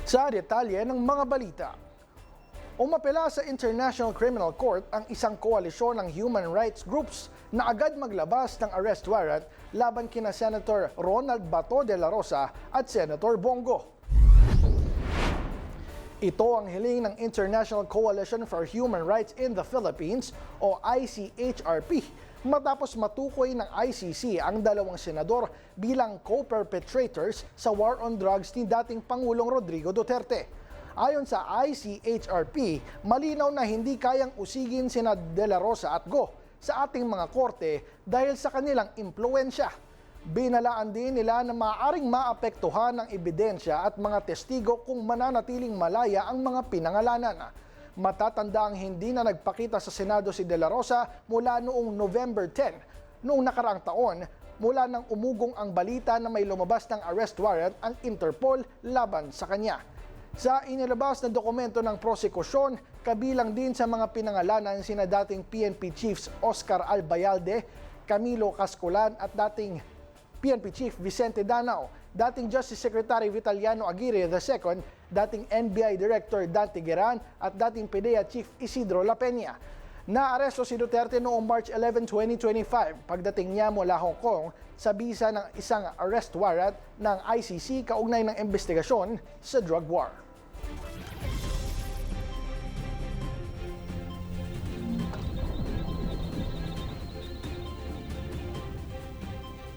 Sa detalye ng mga balita, umapela sa International Criminal Court ang isang koalisyon ng human rights groups na agad maglabas ng arrest warrant laban kina Senator Ronald Bato de la Rosa at Senator Bongo. Ito ang hiling ng International Coalition for Human Rights in the Philippines o ICHRP matapos matukoy ng ICC ang dalawang senador bilang co-perpetrators sa war on drugs ni dating Pangulong Rodrigo Duterte. Ayon sa ICHRP, malinaw na hindi kayang usigin sina De La Rosa at Go sa ating mga korte dahil sa kanilang impluensya. Binalaan din nila na maaaring maapektuhan ng ebidensya at mga testigo kung mananatiling malaya ang mga pinangalanan. Matatanda ang hindi na nagpakita sa Senado si De La Rosa mula noong November 10. Noong nakaraang taon, mula nang umugong ang balita na may lumabas ng arrest warrant ang Interpol laban sa kanya. Sa inilabas na dokumento ng prosekusyon, kabilang din sa mga pinangalanan sina dating PNP Chiefs Oscar Albayalde, Camilo Cascolan at dating PNP Chief Vicente Danao, dating Justice Secretary Vitaliano Aguirre II, dating NBI Director Dante Geran at dating PDEA Chief Isidro La Peña. Naaresto si Duterte noong March 11, 2025 pagdating niya mula Hong Kong sa bisa ng isang arrest warrant ng ICC kaugnay ng investigasyon sa drug war.